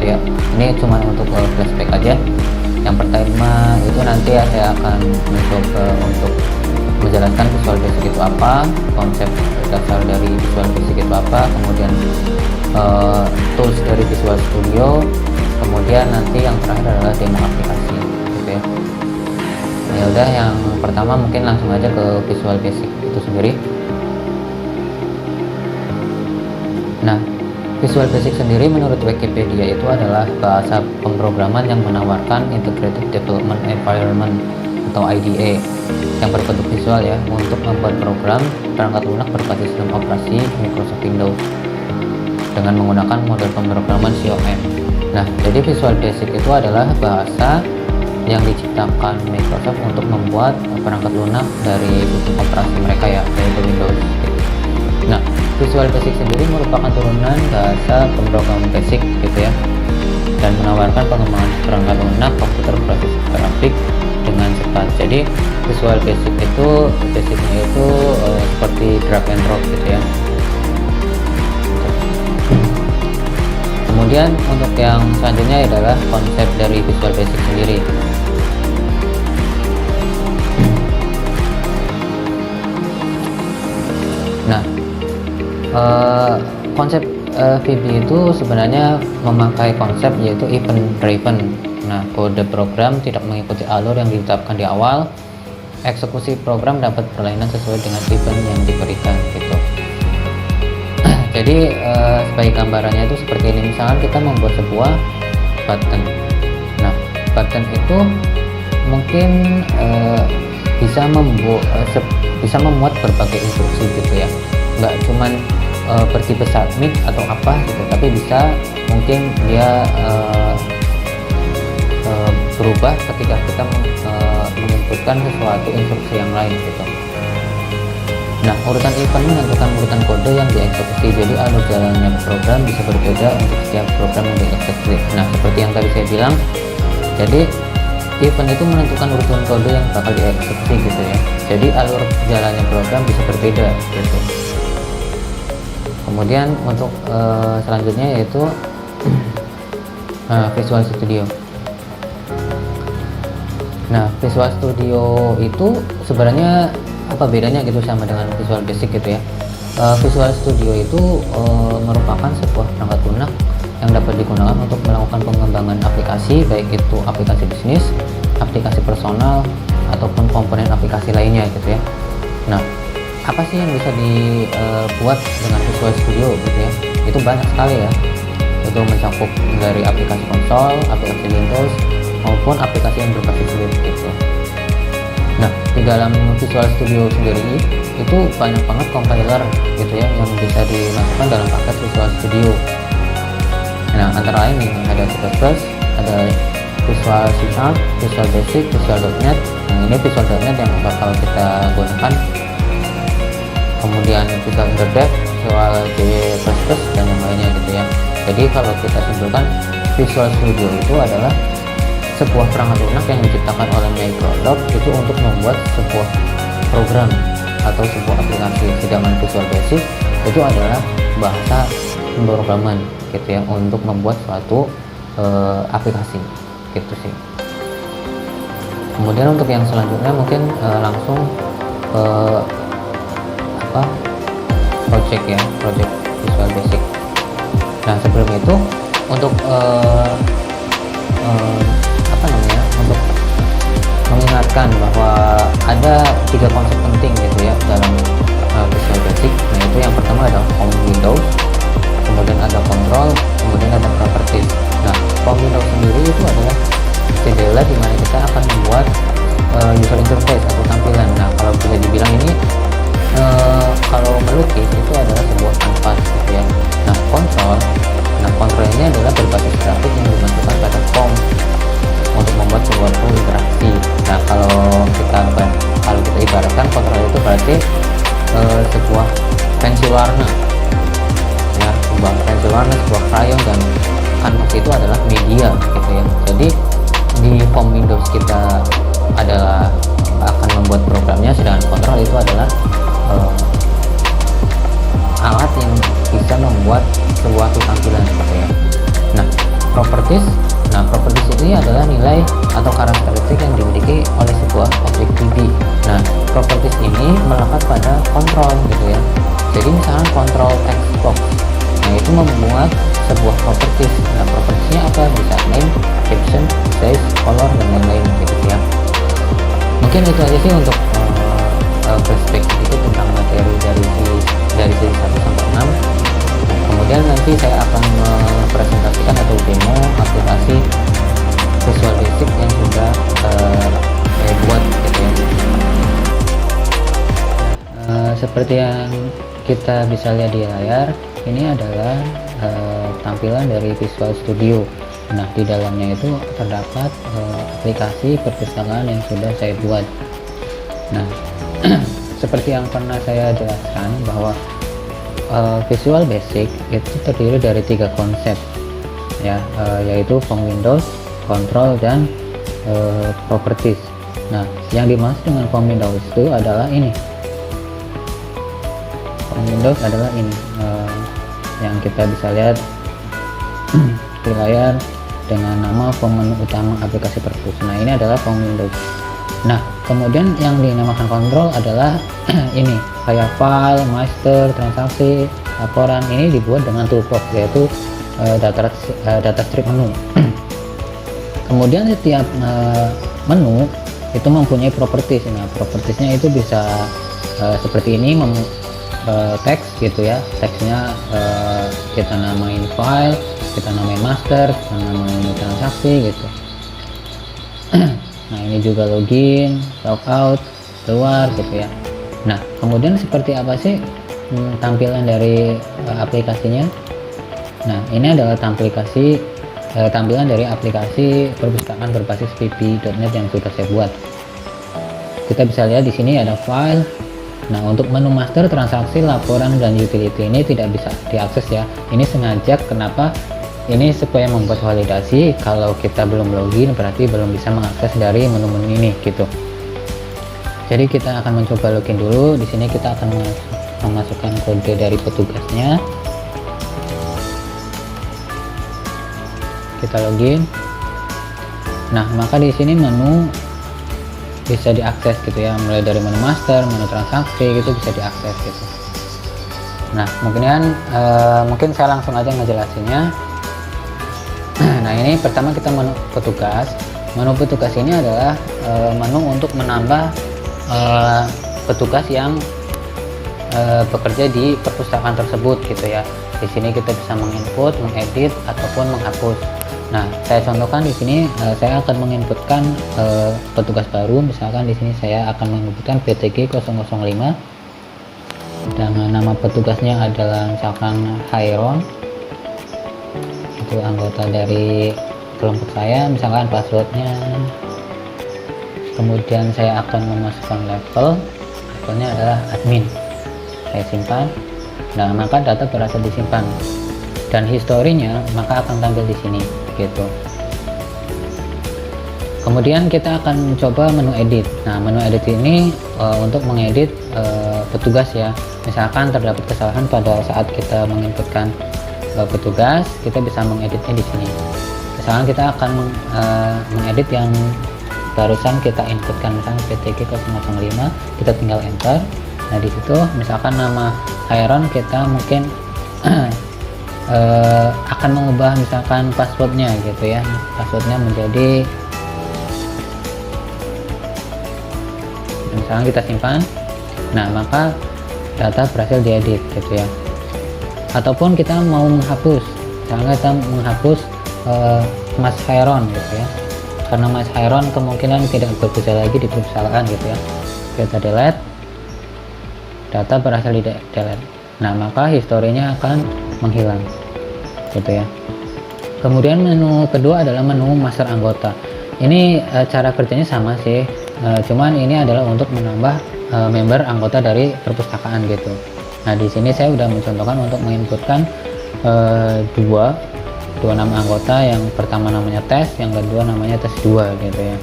ya. Ini cuma untuk flashback aja. Yang pertama itu nanti saya akan mencoba untuk menjelaskan Visual Basic itu apa, konsep dasar dari Visual Basic itu apa, kemudian tools dari Visual Studio, kemudian nanti yang terakhir adalah demo aplikasi gitu ya. Ya udah, yang pertama mungkin langsung aja ke Visual Basic itu sendiri. Nah, Visual Basic sendiri menurut Wikipedia itu adalah bahasa pemrograman yang menawarkan Integrated Development Environment atau IDE yang berbentuk visual ya, untuk membuat program perangkat lunak berbasis sistem operasi Microsoft Windows dengan menggunakan model pemrograman COM. Nah, jadi Visual Basic itu adalah bahasa yang diciptakan Microsoft untuk membuat perangkat lunak dari sistem operasi mereka ya, yaitu Windows. Nah, Visual Basic sendiri merupakan turunan bahasa pemrograman Basic gitu ya, dan menawarkan pengembangan perangkat lunak komputer berbasis grafik dengan cepat. Jadi Visual Basic itu basicnya itu seperti drag and drop gitu ya. Kemudian untuk yang selanjutnya adalah konsep dari Visual Basic sendiri. Nah, konsep VB itu sebenarnya memakai konsep yaitu event driven. Nah, kode program tidak mengikuti alur yang ditetapkan di awal. Eksekusi program dapat berlainan sesuai dengan event yang diberikan gitu. Jadi sebagai gambarannya itu seperti ini. Misalkan kita membuat sebuah button. Nah, button itu mungkin bisa memuat berbagai instruksi gitu ya. Nggak cuman bertipe submit atau apa gitu, tapi bisa mungkin dia berubah ketika kita menginputkan sesuatu instruksi yang lain gitu. Nah, urutan event menentukan urutan kode yang dieksekusi, jadi alur jalannya program bisa berbeda untuk setiap program yang dieksekusi. Nah, seperti yang tadi saya bilang, jadi event itu menentukan urutan kode yang bakal dieksekusi gitu ya, jadi alur jalannya program bisa berbeda gitu. Kemudian untuk selanjutnya yaitu Visual Studio. Nah, Visual Studio itu sebenarnya apa bedanya gitu sama dengan Visual Basic gitu ya. Visual Studio itu merupakan sebuah perangkat lunak yang dapat digunakan untuk melakukan pengembangan aplikasi, baik itu aplikasi bisnis, aplikasi personal, ataupun komponen aplikasi lainnya gitu ya. Nah, apa sih yang bisa dibuat dengan Visual Studio gitu ya? Itu banyak sekali ya. Itu mencakup dari aplikasi konsol, aplikasi Windows, maupun aplikasi yang berbasis web gitu. Nah, di dalam Visual Studio sendiri itu banyak banget compiler gitu ya yang bisa dimasukkan dalam paket Visual Studio. Nah, antara lain nih ada C++, ada Visual C#, Visual Basic, Visual.NET. Nah, ini Visual.NET yang bakal kita gunakan. Kemudian Visual Interdep, Visual C++, dan yang lainnya gitu ya. Jadi kalau kita simpulkan, Visual Studio itu adalah sebuah perangkat lunak yang diciptakan oleh Microsoft itu untuk membuat sebuah program atau sebuah aplikasi. Sedangkan Visual Basic itu adalah bahasa pemrograman gitu ya, untuk membuat suatu aplikasi gitu sih. Kemudian untuk yang selanjutnya mungkin langsung project ya, project Visual Basic. Nah, sebelum itu untuk untuk mengingatkan bahwa ada 3 konsep penting gitu ya dalam Visual Basic. Nah, itu yang pertama adalah form Windows, kemudian ada control, kemudian ada properties. Nah, form Windows sendiri itu adalah jendela di mana kita akan membuat user interface atau tampilan. Nah, kalau bisa dibilang ini kalau melukis itu adalah sebuah kanvas gitu ya. Nah, kontrol ini adalah berbasis grafik yang dimasukkan pada form untuk membuat suatu interaksi. Nah, kalau kita ibaratkan kontrol itu berarti sebuah pensil warna ya, sebuah pensil warna, sebuah crayon, dan kanvas itu adalah media gitu ya. Jadi di form Windows kita adalah akan membuat programnya, sedangkan kontrol itu adalah alat yang bisa membuat sebuah tampilan seperti ya. Nah, properties. Nah, properties ini adalah nilai atau karakteristik yang dimiliki oleh sebuah objek 3D. Nah, properties ini melekat pada kontrol gitu ya. Jadi misalnya kontrol text box, nah itu membuat sebuah properties. Nah, propertiesnya apa? Bisa name, caption, size, color, dan lain-lain gitu ya. Mungkin itu aja sih untuk perspektif itu tentang materi dari sesi 1 sampai 6. Kemudian nanti saya akan mempresentasikan atau demo aplikasi Visual Basic yang sudah saya buat gitu ya. Seperti yang kita bisa lihat di layar, ini adalah tampilan dari Visual Studio. Nah, di dalamnya itu terdapat aplikasi perpustakaan yang sudah saya buat. Nah, seperti yang pernah saya jelaskan bahwa Visual Basic itu terdiri dari 3 konsep ya, yaitu Form Windows, Control, dan Properties. Nah, yang dimaksud dengan Form Windows itu adalah ini. Form Windows adalah ini, yang kita bisa lihat di layar dengan nama form menu utama aplikasi perpus. Nah, ini adalah Form Windows. Nah, kemudian yang dinamakan kontrol adalah ini, kayak file, master, transaksi, laporan. Ini dibuat dengan toolbox, yaitu data strip menu. Kemudian setiap menu itu mempunyai properties. Nah, propertiesnya itu bisa seperti ini, teks gitu ya. Teksnya kita namain file, kita namain master, kita namain transaksi gitu. Nah, ini juga login, logout, keluar gitu ya. Nah, kemudian seperti apa sih tampilan dari aplikasinya? Nah, ini adalah tampilan dari aplikasi perpustakaan berbasis VB.NET yang sudah saya buat. Kita bisa lihat di sini ada file. Nah, untuk menu master, transaksi, laporan, dan utility ini tidak bisa diakses ya. Ini sengaja, kenapa? Ini supaya membuat validasi. Kalau kita belum login berarti belum bisa mengakses dari menu-menu ini gitu. Jadi kita akan mencoba login dulu. Di sini kita akan memasukkan kode dari petugasnya. Kita login. Nah, maka di sini menu bisa diakses gitu ya, mulai dari menu master, menu transaksi gitu bisa diakses gitu. Nah, mungkin saya langsung aja ngejelasinnya. Nah, ini pertama kita menu petugas. Menu petugas ini adalah menu untuk menambah petugas yang bekerja di perpustakaan tersebut gitu ya. Di sini kita bisa menginput, mengedit, ataupun menghapus. Nah, saya contohkan di sini, saya akan menginputkan petugas baru. Misalkan di sini saya akan menginputkan PTG 005 dan nama petugasnya adalah misalkan Hairon. Itu anggota dari kelompok saya, misalkan passwordnya. Kemudian saya akan memasukkan levelnya adalah admin. Saya simpan. Nah, maka data berhasil disimpan dan historinya maka akan tampil di sini gitu. Kemudian kita akan coba menu edit. Nah, menu edit ini untuk mengedit petugas ya. Misalkan terdapat kesalahan pada saat kita menginputkan petugas, kita bisa mengeditnya di sini. Misalkan kita akan mengedit yang barusan kita inputkan, misalkan PTG 005, kita tinggal enter. Nah, di situ misalkan nama Hairon, kita mungkin akan mengubah misalkan passwordnya gitu ya. Passwordnya menjadi, misalkan kita simpan. Nah, maka data berhasil diedit gitu ya. Ataupun kita mau menghapus, misalnya kita menghapus Mas Hairon gitu ya, karena Mas Hairon kemungkinan tidak bekerja lagi di perusahaan gitu ya. Kita delete, data berhasil di delete. Nah, maka historinya akan menghilang gitu ya. Kemudian menu kedua adalah menu master anggota. Ini cara kerjanya sama sih, cuman ini adalah untuk menambah member anggota dari perpustakaan gitu. Nah, di sini saya sudah mencontohkan untuk menginputkan dua nama anggota. Yang pertama namanya tes, yang kedua namanya tes 2 gitu ya.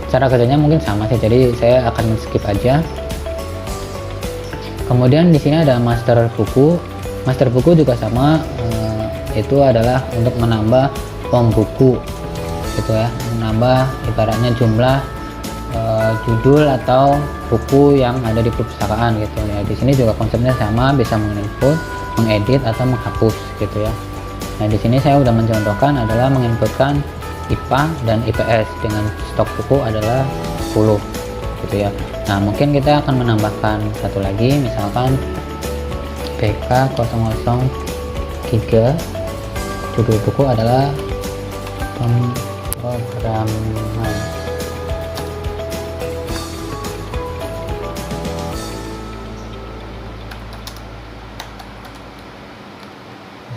Cara kerjanya mungkin sama sih, jadi saya akan skip aja. Kemudian di sini ada master buku. Master buku juga sama, itu adalah untuk menambah form buku gitu ya, menambah ibaratnya jumlah judul atau buku yang ada di perpustakaan gitu ya. Di sini juga konsepnya sama, bisa menginput, mengedit atau menghapus gitu ya. Nah di sini saya sudah mencontohkan adalah menginputkan IPA dan IPS dengan stok buku adalah 10 gitu ya. Nah mungkin kita akan menambahkan satu lagi, misalkan BK 003, judul buku adalah pemrograman.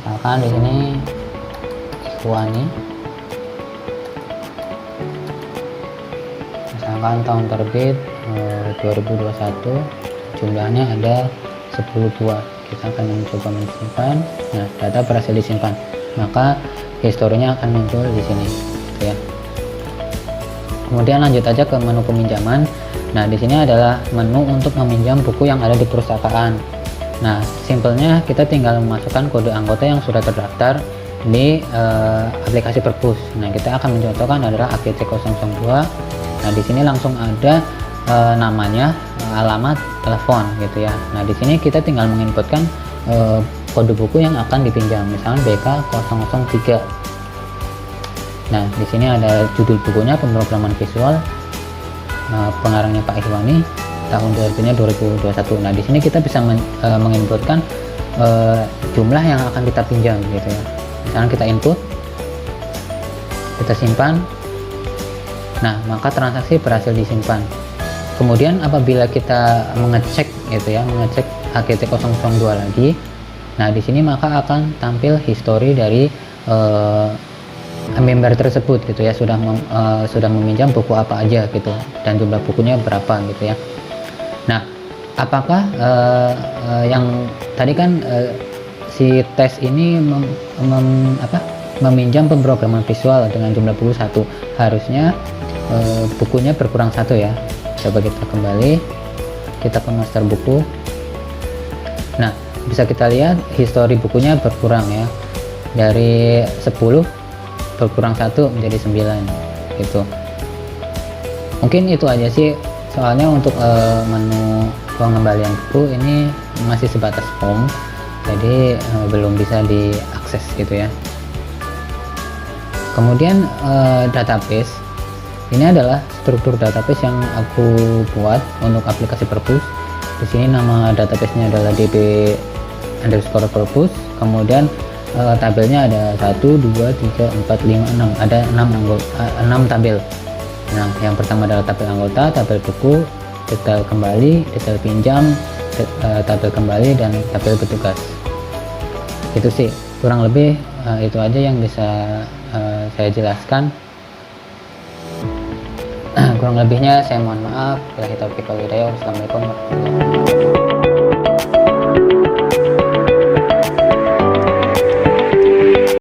Misalkan di sini Ikhwani, misalkan tahun terbit 2021, jumlahnya ada 10 buah. Kita akan mencoba mensimpan. Nah, data berhasil disimpan, maka historinya akan muncul di sini gitu ya. Kemudian lanjut aja ke menu peminjaman. Nah di sini adalah menu untuk meminjam buku yang ada di perpustakaan. Nah simpelnya kita tinggal memasukkan kode anggota yang sudah terdaftar di aplikasi Perpus. Nah kita akan mencontohkan adalah AGC002. Nah di sini langsung ada namanya, alamat, telepon gitu ya. Nah di sini kita tinggal menginputkan kode buku yang akan dipinjam, misalnya BK003. Nah di sini ada judul bukunya pemrograman visual, pengarangnya Pak Ikhwani, tahun terbitnya 2021. Nah di sini kita bisa menginputkan jumlah yang akan kita pinjam gitu ya. Misalnya kita input, kita simpan. Nah maka transaksi berhasil disimpan. Kemudian apabila kita mengecek gitu ya, mengecek AGT002 lagi, nah di sini maka akan tampil histori dari member tersebut gitu ya, sudah meminjam buku apa aja gitu dan jumlah bukunya berapa gitu ya. Nah apakah yang tadi kan si tes ini meminjam pemrograman visual dengan jumlah buku 1, harusnya bukunya berkurang 1 ya. Coba kita kembali, kita ke master buku. Nah bisa kita lihat histori bukunya berkurang ya, dari 10 berkurang 1 menjadi 9 gitu. Mungkin itu aja sih, soalnya untuk menu pengembalian buku ini masih sebatas form, jadi belum bisa diakses gitu ya. Kemudian database ini adalah struktur database yang aku buat untuk aplikasi Perpus. Di sini nama database-nya adalah db_perpus. Kemudian tabelnya ada 1, 2, 3, 4, 5, 6. Ada 6 tabel. Nah, yang pertama adalah tabel anggota, tabel buku, detail kembali, detail pinjam, tabel kembali, dan tabel petugas. Itu sih, kurang lebih itu aja yang bisa saya jelaskan. Kurang lebihnya saya mohon maaf. Wabillahi taufiq wal hidayah. Wassalamualaikum warahmatullahi wabarakatuh.